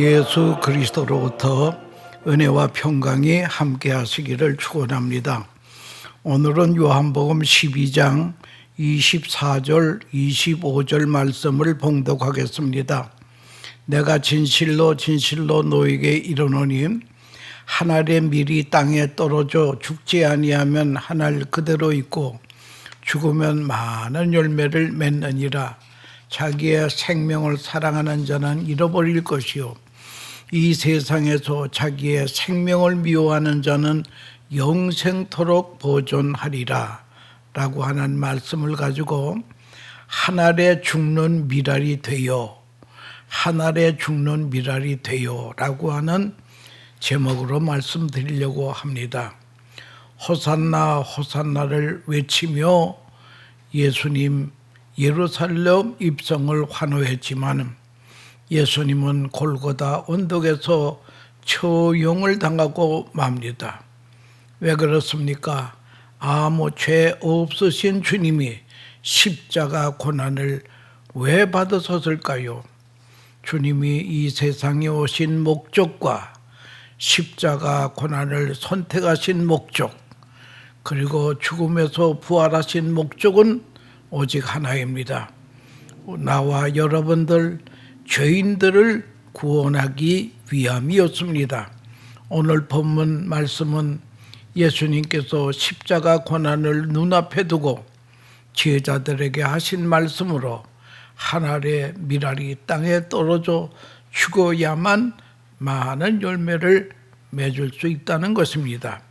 예수 그리스도로부터 은혜와 평강이 함께 하시기를 축원합니다. 오늘은 요한복음 12장 24절 25절 말씀을 봉독하겠습니다. 내가 진실로 진실로 너에게 이르노니 한 알의 밀이 땅에 떨어져 죽지 아니하면 한 알 그대로 있고 죽으면 많은 열매를 맺느니라. 자기의 생명을 사랑하는 자는 잃어버릴 것이요 이 세상에서 자기의 생명을 미워하는 자는 영생토록 보존하리라 라고 하는 말씀을 가지고 한 알에 죽는 밀알이 되어 한 알에 죽는 밀알이 되어 라고 하는 제목으로 말씀드리려고 합니다. 호산나 호산나를 외치며 예수님 예루살렘 입성을 환호했지만 예수님은 골고다 언덕에서 처형을 당하고 맙니다. 왜 그렇습니까? 아무 죄 없으신 주님이 십자가 고난을 왜 받으셨을까요? 주님이 이 세상에 오신 목적과 십자가 고난을 선택하신 목적, 그리고 죽음에서 부활하신 목적은 오직 하나입니다. 나와 여러분들 죄인들을 구원하기 위함이었습니다. 오늘 본문 말씀은 예수님께서 십자가 고난을 눈앞에 두고 제자들에게 하신 말씀으로 한 알의 밀알이 땅에 떨어져 죽어야만 많은 열매를 맺을 수 있다는 것입니다.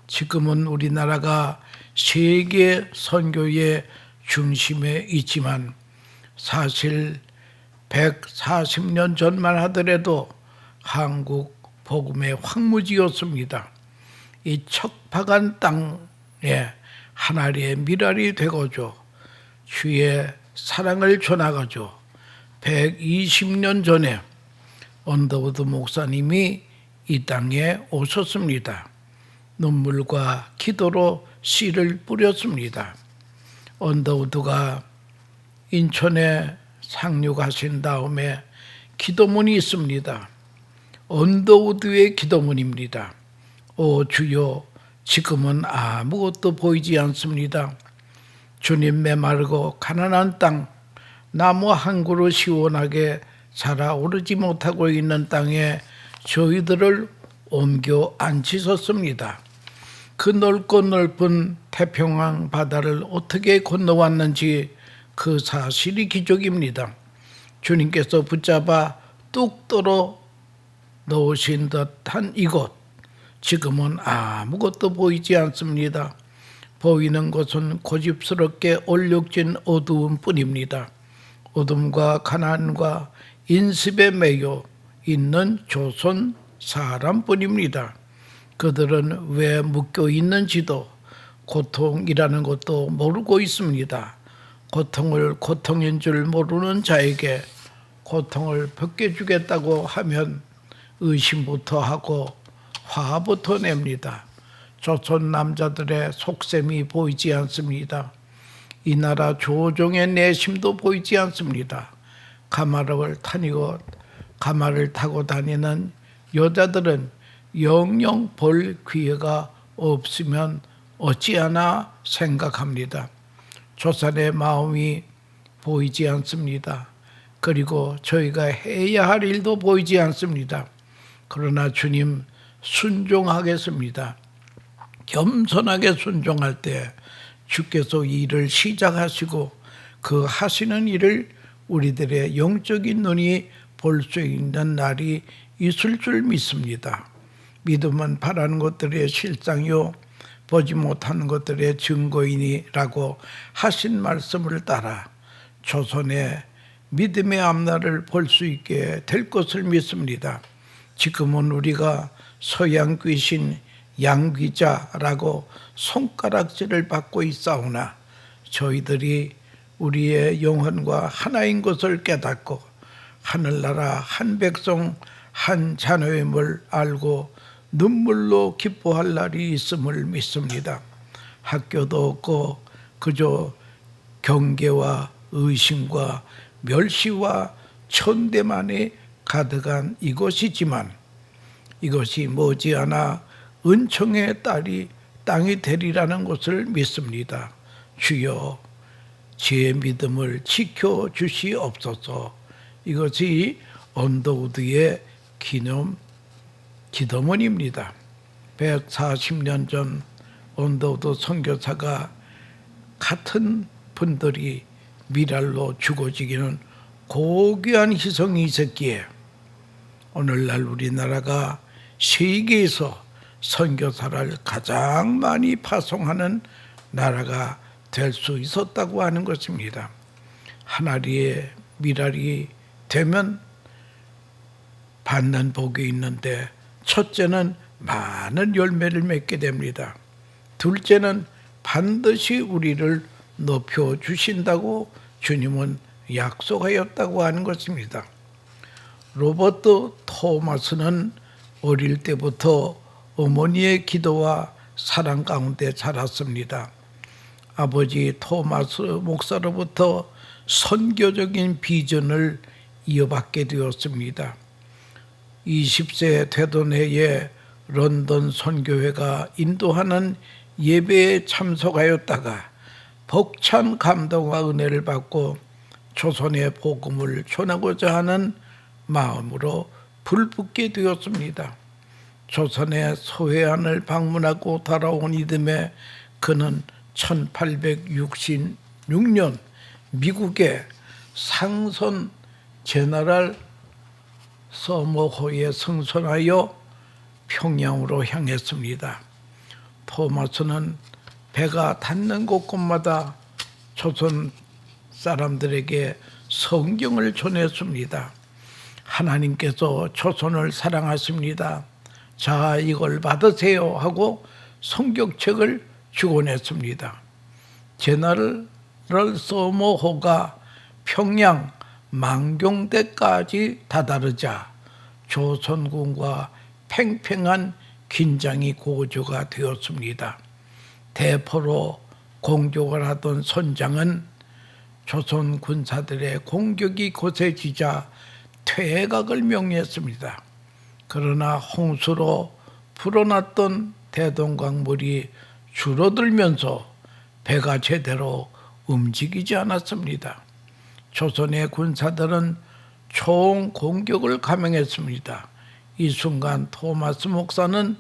지금은 우리나라가 세계 선교의 중심에 있지만 사실 140년 전만 하더라도 한국 복음의 황무지였습니다. 이 척박한 땅에 한 알의 밀알이 되고죠 주의 사랑을 전하고죠 120년 전에 언더우드 목사님이 이 땅에 오셨습니다. 눈물과 기도로 씨를 뿌렸습니다. 언더우드가 인천에 상륙하신 다음에 기도문이 있습니다. 언더우드의 기도문입니다. 오 주여, 지금은 아무것도 보이지 않습니다. 주님 메마르고 가난한 땅, 나무 한 그루 시원하게 자라오르지 못하고 있는 땅에 저희들을 옮겨 앉히셨습니다. 그 넓고 넓은 태평양 바다를 어떻게 건너왔는지 그 사실이 기적입니다. 주님께서 붙잡아 뚝 떨어 넣으신 듯한 이곳, 지금은 아무것도 보이지 않습니다. 보이는 것은 고집스럽게 얼룩진 어두움 뿐입니다. 어둠과 가난과 인습에 매여 있는 조선 사람뿐입니다. 그들은 왜 묶여 있는지도 고통이라는 것도 모르고 있습니다. 고통을 고통인 줄 모르는 자에게 고통을 벗겨주겠다고 하면 의심부터 하고 화부터 냅니다. 조선 남자들의 속셈이 보이지 않습니다. 이 나라 조종의 내심도 보이지 않습니다. 가마를 타고 다니는 여자들은 영영 볼 기회가 없으면 어찌하나 생각합니다. 조선의 마음이 보이지 않습니다. 그리고 저희가 해야 할 일도 보이지 않습니다. 그러나 주님 순종하겠습니다. 겸손하게 순종할 때 주께서 이 일을 시작하시고 그 하시는 일을 우리들의 영적인 눈이 볼 수 있는 날이 있을 줄 믿습니다. 믿음은 바라는 것들의 실상이요 보지 못하는 것들의 증거이니라고 하신 말씀을 따라 조선의 믿음의 앞날을 볼 수 있게 될 것을 믿습니다. 지금은 우리가 서양 귀신 양귀자라고 손가락질을 받고 있사오나 저희들이 우리의 영혼과 하나인 것을 깨닫고 하늘나라 한 백성 한 자녀임을 알고 눈물로 기뻐할 날이 있음을 믿습니다. 학교도 없고 그저 경계와 의심과 멸시와 천대만이 가득한 이곳이지만 이것이 머지않아 은총의 땅이 되리라는 것을 믿습니다. 주여 제 믿음을 지켜주시옵소서. 이것이 언더우드의 기도문입니다. 140년 전 언더우드 선교사가 같은 분들이 미랄로 죽어지기는 고귀한 희생이 있었기에 오늘날 우리나라가 세계에서 선교사를 가장 많이 파송하는 나라가 될 수 있었다고 하는 것입니다. 하나리의 미랄이 되면 받는 복이 있는데 첫째는 많은 열매를 맺게 됩니다. 둘째는 반드시 우리를 높여주신다고 주님은 약속하였다고 하는 것입니다. 로버트 토마스는 어릴 때부터 어머니의 기도와 사랑 가운데 자랐습니다. 아버지 토마스 목사로부터 선교적인 비전을 이어받게 되었습니다. 20세 되던 해에 런던 선교회가 인도하는 예배에 참석하였다가 벅찬 감동과 은혜를 받고 조선의 복음을 전하고자 하는 마음으로 불붙게 되었습니다. 조선의 서해안을 방문하고 돌아온 이듬해 그는 1866년 미국의 상선 제너럴 서머호에 승선하여 평양으로 향했습니다. 토마스는 배가 닿는 곳곳마다 조선 사람들에게 성경을 전했습니다. 하나님께서 조선을 사랑하십니다. 자, 이걸 받으세요 하고 성경책을 주곤 했습니다. 제너럴 서머호가 평양 망경대까지 다다르자 조선군과 팽팽한 긴장이 고조가 되었습니다. 대포로 공격을 하던 선장은 조선 군사들의 공격이 거세지자 퇴각을 명했습니다. 그러나 홍수로 불어났던 대동강물이 줄어들면서 배가 제대로 움직이지 않았습니다. 조선의 군사들은 총 공격을 감행했습니다. 이 순간 토마스 목사는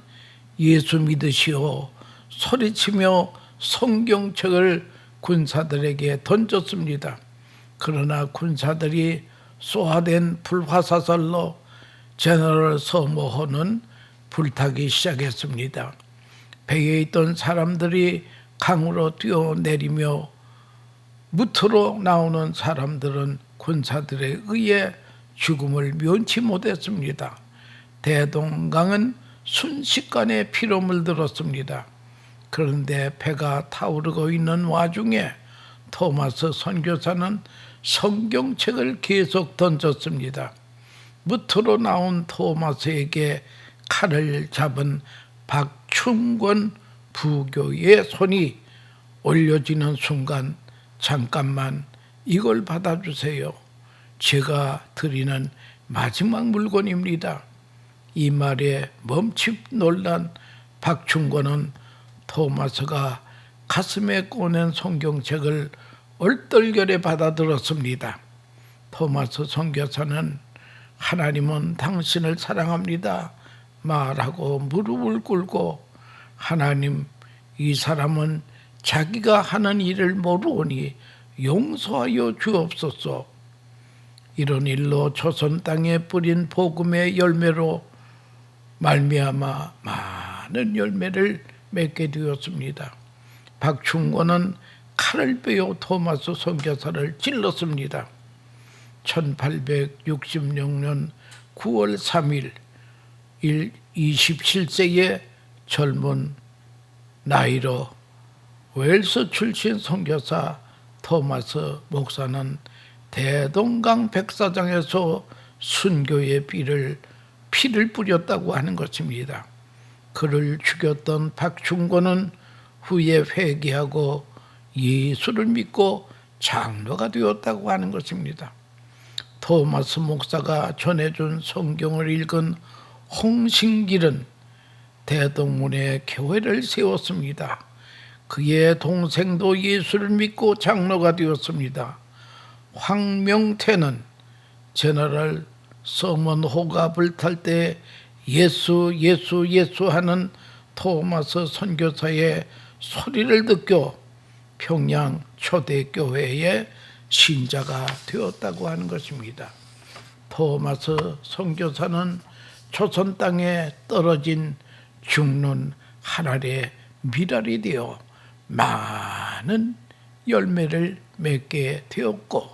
예수 믿으시오 소리치며 성경책을 군사들에게 던졌습니다. 그러나 군사들이 쏘아댄 불화사살로 제너럴 서머호는 불타기 시작했습니다. 배에 있던 사람들이 강으로 뛰어내리며 무트로 나오는 사람들은 군사들에 의해 죽음을 면치 못했습니다. 대동강은 순식간에 피로 물들었습니다. 그런데 배가 타오르고 있는 와중에 토마스 선교사는 성경책을 계속 던졌습니다. 무트로 나온 토마스에게 칼을 잡은 박충권 부교의 손이 올려지는 순간 잠깐만 이걸 받아주세요. 제가 드리는 마지막 물건입니다. 이 말에 멈칫 놀란 박충권은 토마스가 가슴에 꺼낸 성경책을 얼떨결에 받아들었습니다. 토마스 선교사는 하나님은 당신을 사랑합니다 말하고 무릎을 꿇고 하나님, 이 사람은 자기가 하는 일을 모르오니 용서하여 주옵소서. 이런 일로 조선 땅에 뿌린 복음의 열매로 말미암아 많은 열매를 맺게 되었습니다. 박충권은 칼을 빼어 토마스 선교사를 찔렀습니다. 1866년 9월 3일 27세의 젊은 나이로 웰스 출신 선교사 토마스 목사는 대동강 백사장에서 순교의 피를 뿌렸다고 하는 것입니다. 그를 죽였던 박충권은 후에 회개하고 예수를 믿고 장로가 되었다고 하는 것입니다. 토마스 목사가 전해준 성경을 읽은 홍신길은 대동문에 교회를 세웠습니다. 그의 동생도 예수를 믿고 장로가 되었습니다. 황명태는 제너럴 서먼 호갑을 탈 때 예수 예수 예수 하는 토마스 선교사의 소리를 듣고 평양 초대교회의 신자가 되었다고 하는 것입니다. 토마스 선교사는 조선 땅에 떨어진 죽는 하늘의 미랄이 되어 많은 열매를 맺게 되었고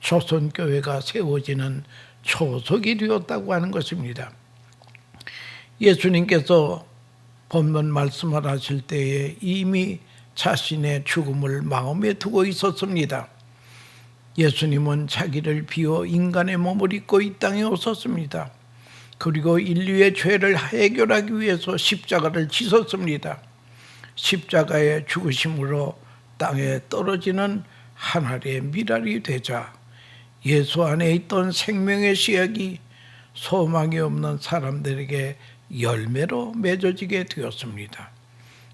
조선교회가 세워지는 초석이 되었다고 하는 것입니다. 예수님께서 본문 말씀을 하실 때에 이미 자신의 죽음을 마음에 두고 있었습니다. 예수님은 자기를 비워 인간의 몸을 입고 이 땅에 오셨습니다. 그리고 인류의 죄를 해결하기 위해서 십자가를 지셨습니다. 십자가의 죽으심으로 땅에 떨어지는 하늘의 미랄이 되자 예수 안에 있던 생명의 씨앗이 소망이 없는 사람들에게 열매로 맺어지게 되었습니다.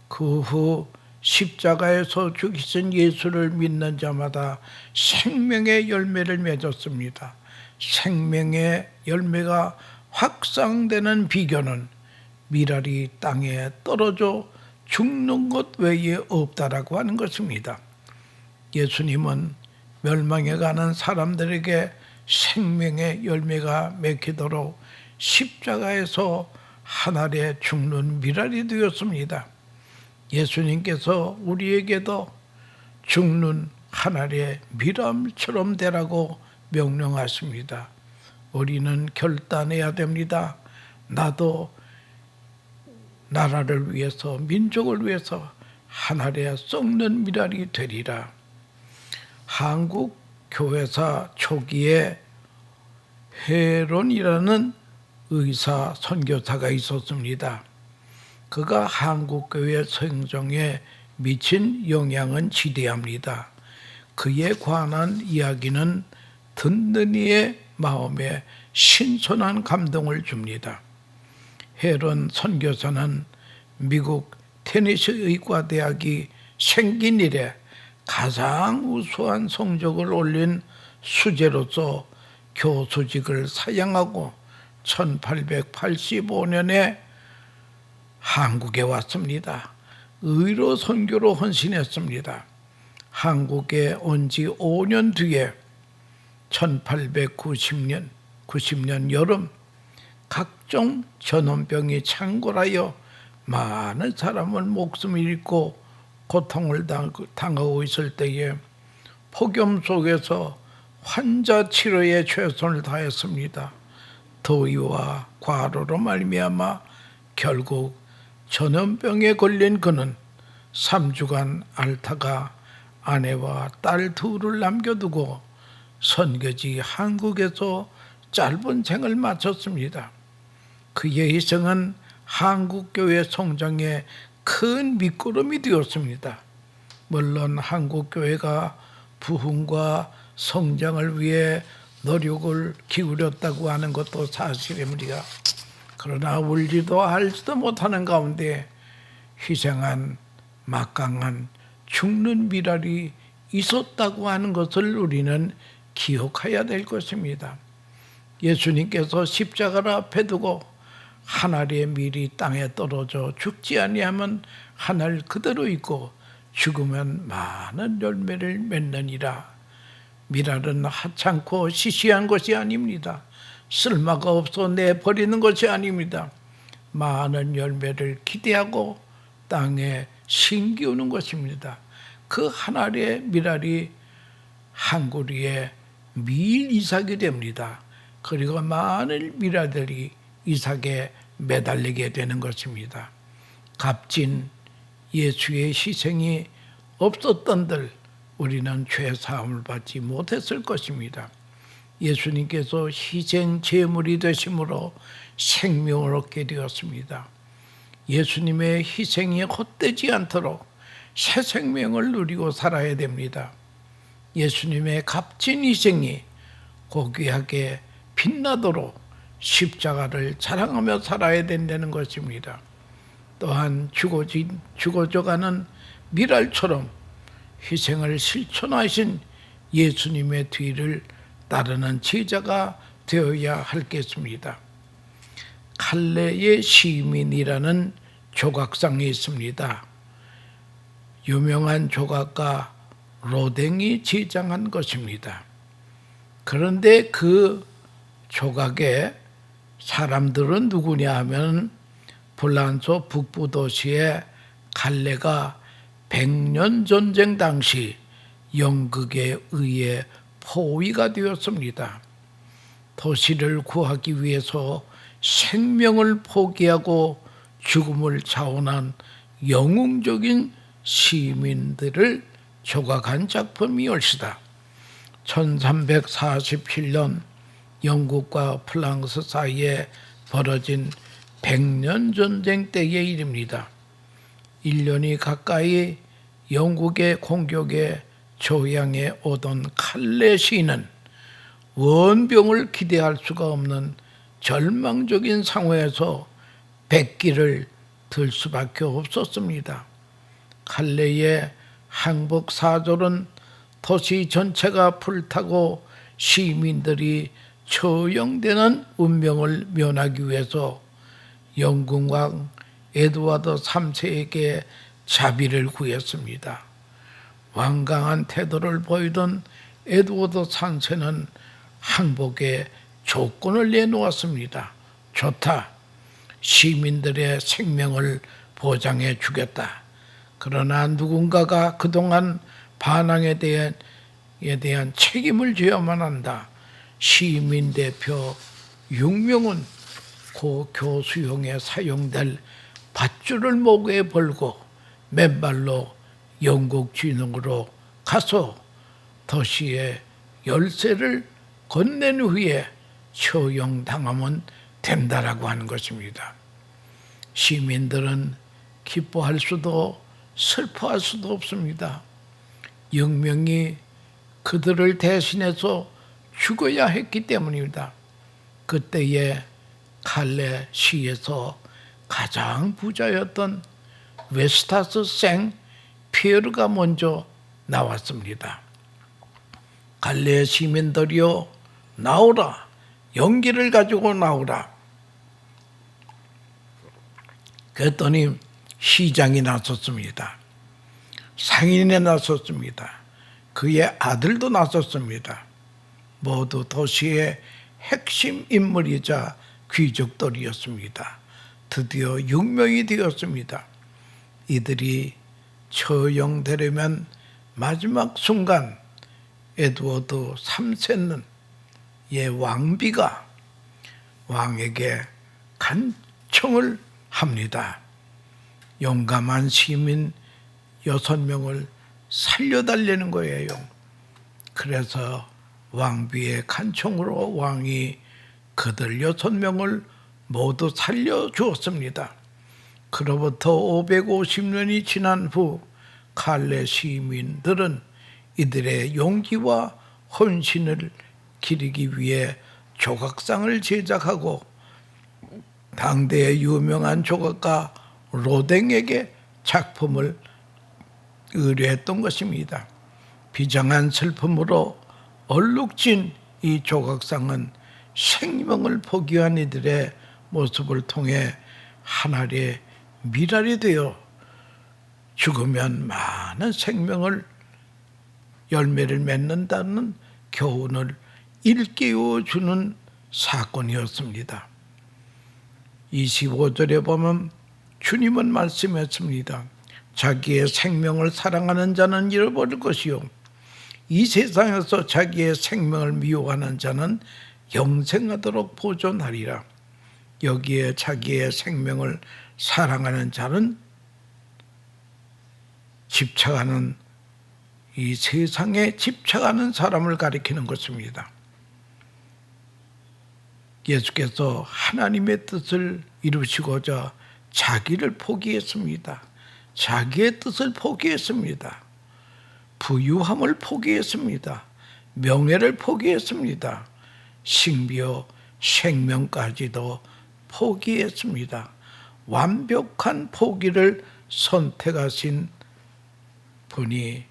그 후 십자가에서 죽이신 예수를 믿는 자마다 생명의 열매를 맺었습니다. 생명의 열매가 확산되는 비결은 미랄이 땅에 떨어져 죽는 것 외에 없다라고 하는 것입니다. 예수님은 멸망해 가는 사람들에게 생명의 열매가 맺히도록 십자가에서 하늘에 죽는 미랄이 되었습니다. 예수님께서 우리에게도 죽는 하늘의 미랄처럼 되라고 명령하십니다. 우리는 결단해야 됩니다. 나도 나라를 위해서 민족을 위해서 하늘에 썩는 미랄이 되리라. 한국 교회사 초기에 헤론이라는 의사 선교사가 있었습니다. 그가 한국교회 성정에 미친 영향은 지대합니다. 그에 관한 이야기는 듣는 이의 마음에 신선한 감동을 줍니다. 헤론 선교사는 미국 테니시 의과대학이 생긴 이래 가장 우수한 성적을 올린 수재로서 교수직을 사양하고 1885년에 한국에 왔습니다. 의로 선교로 헌신했습니다. 한국에 온 지 5년 뒤에 1890년 여름 각종 전염병이 창궐하여 많은 사람은 목숨을 잃고 고통을 당하고 있을 때에 폭염 속에서 환자 치료에 최선을 다했습니다. 더위와 과로로 말미암아 결국 전염병에 걸린 그는 3주간 앓다가 아내와 딸 둘을 남겨두고 선교지 한국에서 짧은 생을 마쳤습니다. 그의 희생은 한국교회 성장에 큰 밑거름이 되었습니다. 물론 한국교회가 부흥과 성장을 위해 노력을 기울였다고 하는 것도 사실입니다. 그러나 울지도 알지도 못하는 가운데 희생한 막강한 죽는 미랄이 있었다고 하는 것을 우리는 기억해야 될 것입니다. 예수님께서 십자가를 앞에 두고 하늘의 밀이 땅에 떨어져 죽지 아니하면 하늘 그대로 있고 죽으면 많은 열매를 맺느니라. 미랄은 하찮고 시시한 것이 아닙니다. 쓸모가 없어 내버리는 것이 아닙니다. 많은 열매를 기대하고 땅에 심기우는 것입니다. 그 하늘의 미랄이 한 구리에 밀 이삭이 됩니다. 그리고 많은 미랄들이 이삭에 매달리게 되는 것입니다. 값진 예수의 희생이 없었던들 우리는 죄 사함을 받지 못했을 것입니다. 예수님께서 희생 제물이 되심으로 생명을 얻게 되었습니다. 예수님의 희생이 헛되지 않도록 새 생명을 누리고 살아야 됩니다. 예수님의 값진 희생이 고귀하게 빛나도록 십자가를 자랑하며 살아야 된다는 것입니다. 또한 죽어져가는 미랄처럼 희생을 실천하신 예수님의 뒤를 따르는 제자가 되어야 하겠습니다. 칼레의 시민이라는 조각상이 있습니다. 유명한 조각가 로댕이 제작한 것입니다. 그런데 그 조각의 사람들은 누구냐 하면 프랑스 북부 도시의 칼레가 100년 전쟁 당시 영국에 의해 포위가 되었습니다. 도시를 구하기 위해서 생명을 포기하고 죽음을 자원한 영웅적인 시민들을 조각한 작품이올시다. 1347년 영국과 프랑스 사이에 벌어진 100년 전쟁 때의 일입니다. 1년이 가까이 영국의 공격에 조양해 오던 칼레 시인은 원병을 기대할 수가 없는 절망적인 상황에서 백기를 들 수밖에 없었습니다. 칼레의 항복 사절은 도시 전체가 불타고 시민들이 처형되는 운명을 면하기 위해서 영국 왕 에드워드 3세에게 자비를 구했습니다. 완강한 태도를 보이던 에드워드 3세는 항복에 조건을 내놓았습니다. 좋다. 시민들의 생명을 보장해 주겠다. 그러나 누군가가 그동안 반항에 대한 책임을 져야만 한다. 시민 대표 6명은 고 교수용에 사용될 밧줄을 목에 걸고 맨발로 영국 진영으로 가서 도시의 열쇠를 건넨 후에 처형당하면 된다라고 하는 것입니다. 시민들은 기뻐할 수도 슬퍼할 수도 없습니다. 영명이 그들을 대신해서 죽어야 했기 때문입니다. 그때의 칼레 시에서 가장 부자였던 웨스타스 생 피에르가 먼저 나왔습니다. 칼레 시민들이여 나오라. 용기를 가지고 나오라. 그랬더니 시장이 나섰습니다. 상인이 나섰습니다. 그의 아들도 나섰습니다. 모두 도시의 핵심 인물이자 귀족들이었습니다. 드디어 6명이 되었습니다. 이들이 처형되려면 마지막 순간 에드워드 3세는 왕비가 왕에게 간청을 합니다. 용감한 시민 6명을 살려달라는 거예요. 그래서 왕비의 간청으로 왕이 그들 6명을 모두 살려주었습니다. 그로부터 550년이 지난 후 칼레 시민들은 이들의 용기와 헌신을 기리기 위해 조각상을 제작하고 당대의 유명한 조각가 로댕에게 작품을 의뢰했던 것입니다. 비장한 슬픔으로 얼룩진 이 조각상은 생명을 포기한 이들의 모습을 통해 하늘의 미랄이 되어 죽으면 많은 생명을 열매를 맺는다는 교훈을 일깨워 주는 사건이었습니다. 25절에 보면 주님은 말씀했습니다. 자기의 생명을 사랑하는 자는 잃어버릴 것이요 이 세상에서 자기의 생명을 미워하는 자는 영생하도록 보존하리라. 여기에 자기의 생명을 사랑하는 자는 집착하는 이 세상에 집착하는 사람을 가리키는 것입니다. 예수께서 하나님의 뜻을 이루시고자 자기를 포기했습니다. 자기의 뜻을 포기했습니다. 부유함을 포기했습니다. 명예를 포기했습니다. 심지어 생명까지도 포기했습니다. 완벽한 포기를 선택하신 분이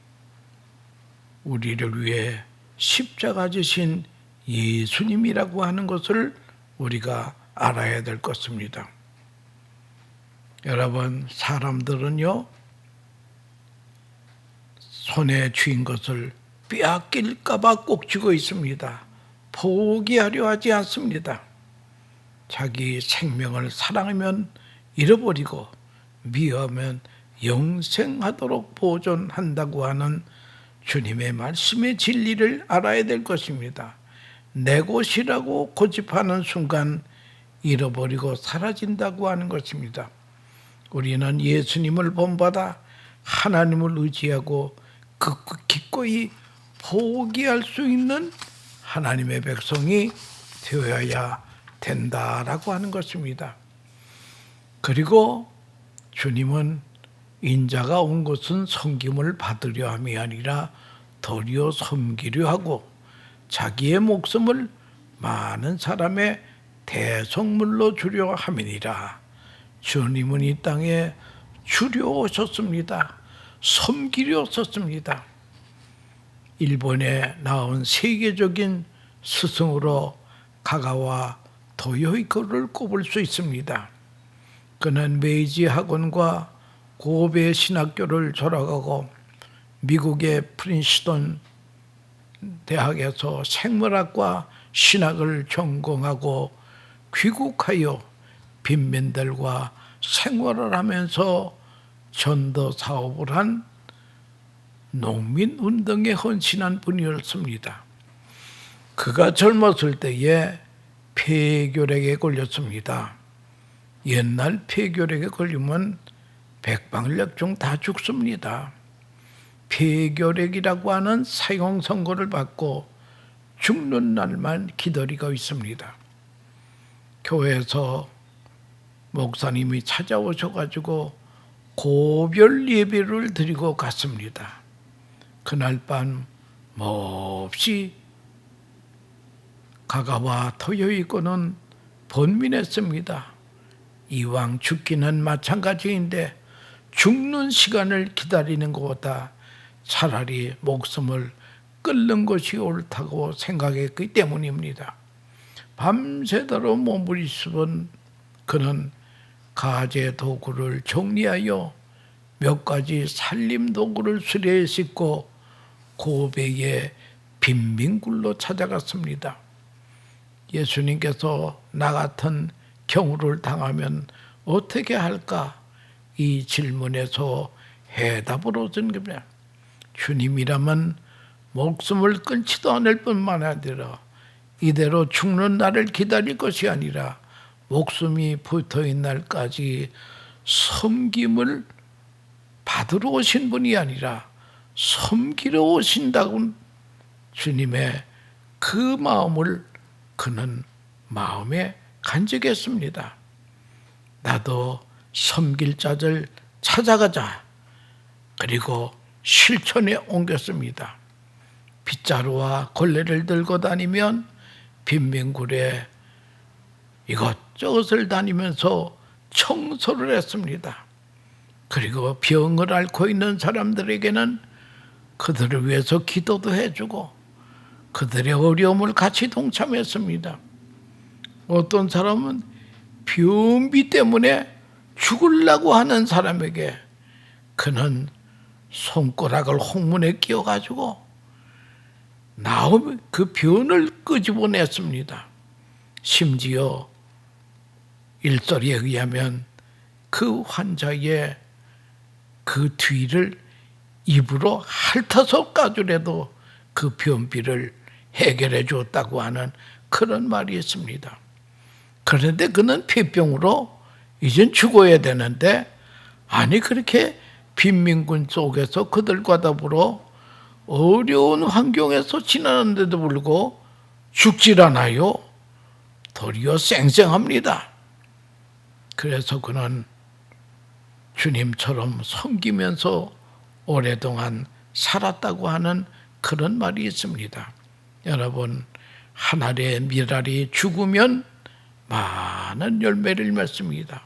우리를 위해 십자가 지신 예수님이라고 하는 것을 우리가 알아야 될 것입니다. 여러분, 사람들은요, 손에 쥔 것을 빼앗길까 봐 꼭 쥐고 있습니다. 포기하려 하지 않습니다. 자기 생명을 사랑하면 잃어버리고 미워하면 영생하도록 보존한다고 하는 주님의 말씀의 진리를 알아야 될 것입니다. 내 것이라고 고집하는 순간 잃어버리고 사라진다고 하는 것입니다. 우리는 예수님을 본받아 하나님을 의지하고 기꺼이 포기할 수 있는 하나님의 백성이 되어야 된다라고 하는 것입니다. 그리고 주님은 인자가 온 것은 섬김을 받으려 함이 아니라 도리어 섬기려 하고 자기의 목숨을 많은 사람의 대속물로 주려 함이니라. 주님은 이 땅에 주려 오셨습니다. 섬기려 오셨습니다. 일본에 나온 세계적인 스승으로 가가와 도요이코를 꼽을 수 있습니다. 그는 메이지 학원과 고베 신학교를 졸업하고 미국의 프린스턴 대학에서 생물학과 신학을 전공하고 귀국하여 빈민들과 생활을 하면서 전도 사업을 한 농민운동에 헌신한 분이었습니다. 그가 젊었을 때에 폐결핵에 걸렸습니다. 옛날 폐결핵에 걸리면 백방일rek중 다 죽습니다. 폐결핵이라고 하는 사형 선고를 받고 죽는 날만 기다리고 있습니다. 교회에서 목사님이 찾아오셔가지고 고별 예배를 드리고 갔습니다. 그날 밤 몹시 가가와 토요이코는 번민했습니다. 이왕 죽기는 마찬가지인데 죽는 시간을 기다리는 것보다 차라리 목숨을 끊는 것이 옳다고 생각했기 때문입니다. 밤새도록 몸부림치던 그는 가재 도구를 정리하여 몇 가지 살림 도구를 수레에 싣고 고베의 빈민굴로 찾아갔습니다. 예수님께서 나 같은 경우를 당하면 어떻게 할까? 이 질문에서 해답을 얻은 겁니다. 주님이라면 목숨을 끊지도 않을 뿐만 아니라 이대로 죽는 날을 기다릴 것이 아니라 목숨이 붙어있는 날까지 섬김을 받으러 오신 분이 아니라 섬기러 오신다고 주님의 그 마음을 그는 마음에 간직했습니다. 나도 섬길 자들 찾아가자. 그리고 실천에 옮겼습니다. 빗자루와 걸레를 들고 다니면 빈민굴에 이것저것을 다니면서 청소를 했습니다. 그리고 병을 앓고 있는 사람들에게는 그들을 위해서 기도도 해주고 그들의 어려움을 같이 동참했습니다. 어떤 사람은 변비 때문에 죽으려고 하는 사람에게 그는 손가락을 홍문에 끼워가지고 나오면 그 변을 끄집어냈습니다. 심지어 일설에 의하면 그 환자의 그 뒤를 입으로 핥아서 까주래도 그 변비를 해결해 줬다고 하는 그런 말이 있습니다. 그런데 그는 폐병으로 이젠 죽어야 되는데 아니 그렇게 빈민군 속에서 그들과 더불어 어려운 환경에서 지나는데도 불구하고 죽질 않아요. 도리어 쌩쌩합니다. 그래서 그는 주님처럼 섬기면서 오랫동안 살았다고 하는 그런 말이 있습니다. 여러분, 한 알의 밀알이 죽으면 많은 열매를 맺습니다.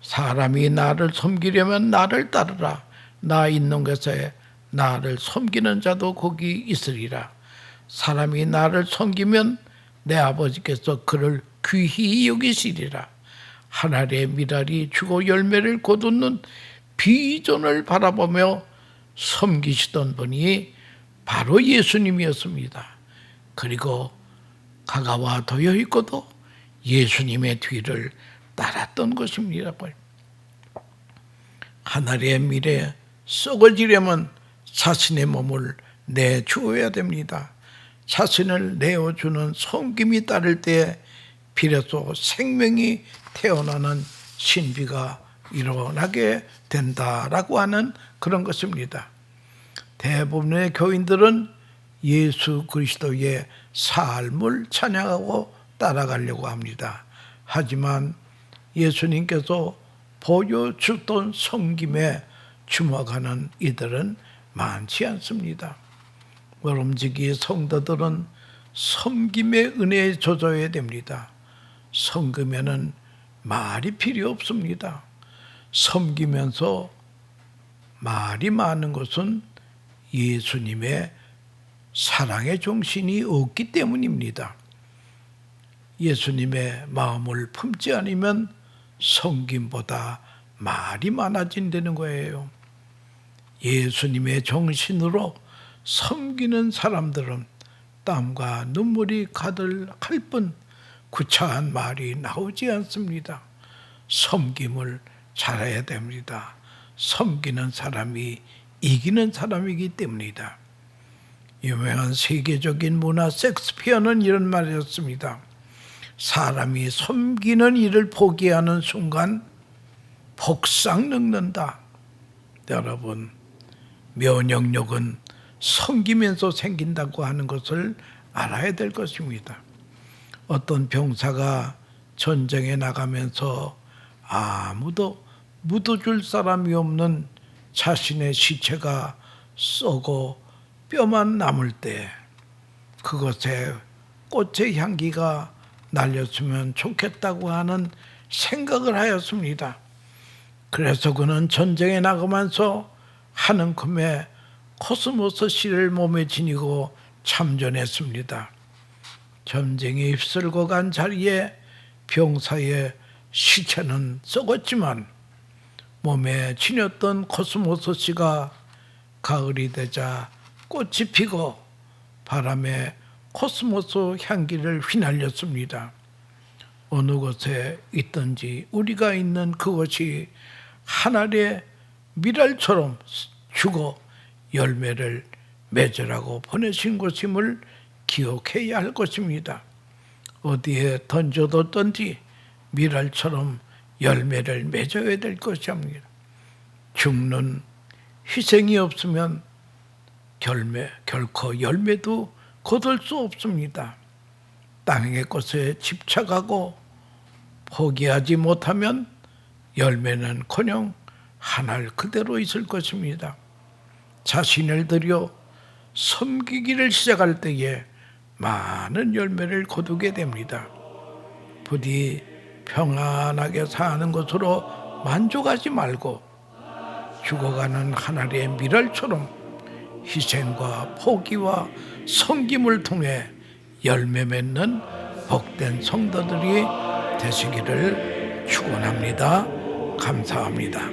사람이 나를 섬기려면 나를 따르라. 나 있는 곳에 나를 섬기는 자도 거기 있으리라. 사람이 나를 섬기면 내 아버지께서 그를 귀히 여기시리라. 한 알의 밀알이 죽어 열매를 거두는 비전을 바라보며 섬기시던 분이 바로 예수님이었습니다. 그리고 가가와 도여 있고도 예수님의 뒤를 따랐던 것입니다. 한 알의 밀에 썩어지려면 자신의 몸을 내주어야 됩니다. 자신을 내어주는 섬김이 따를 때 비로소 생명이 태어나는 신비가 일어나게 된다라고 하는 그런 것입니다. 대부분의 교인들은 예수 그리스도의 삶을 찬양하고 따라가려고 합니다. 하지만 예수님께서 보여주던 섬김에 주목하는 이들은 많지 않습니다. 모름지기 성도들은 섬김의 은혜에 젖어야 됩니다. 섬기면은 말이 필요 없습니다. 섬기면서 말이 많은 것은 예수님의 사랑의 정신이 없기 때문입니다. 예수님의 마음을 품지 않으면 섬김보다 말이 많아진다는 거예요. 예수님의 정신으로 섬기는 사람들은 땀과 눈물이 가득할 뿐 구차한 말이 나오지 않습니다. 섬김을 잘해야 됩니다. 섬기는 사람이 이기는 사람이기 때문이다. 유명한 세계적인 문화 셰익스피어는 이런 말이었습니다. 사람이 섬기는 일을 포기하는 순간 폭삭 늙는다. 여러분, 면역력은 섬기면서 생긴다고 하는 것을 알아야 될 것입니다. 어떤 병사가 전쟁에 나가면서 아무도 묻어줄 사람이 없는 자신의 시체가 썩어 뼈만 남을 때 그것에 꽃의 향기가 날렸으면 좋겠다고 하는 생각을 하였습니다. 그래서 그는 전쟁에 나가면서 한 움큼의 코스모스 씨를 몸에 지니고 참전했습니다. 전쟁에 휩쓸고 간 자리에 병사의 시체는 썩었지만 몸에 지녔던 코스모스 씨가 가을이 되자 꽃이 피고 바람에 코스모스 향기를 휘날렸습니다. 어느 곳에 있든지 우리가 있는 그곳이 하늘의 밀알처럼 죽어 열매를 맺으라고 보내신 것임을 기억해야 할 것입니다. 어디에 던져뒀든지 밀알처럼 열매를 맺어야 될 것입니다. 죽는 희생이 없으면 결코 열매도 거둘 수 없습니다. 땅의 것에 집착하고 포기하지 못하면 열매는커녕 한 알 그대로 있을 것입니다. 자신을 들여 섬기기를 시작할 때에 많은 열매를 거두게 됩니다. 부디 평안하게 사는 것으로 만족하지 말고 죽어가는 한 알의 밀알처럼 희생과 포기와 섬김을 통해 열매 맺는 복된 성도들이 되시기를 축원합니다. 감사합니다.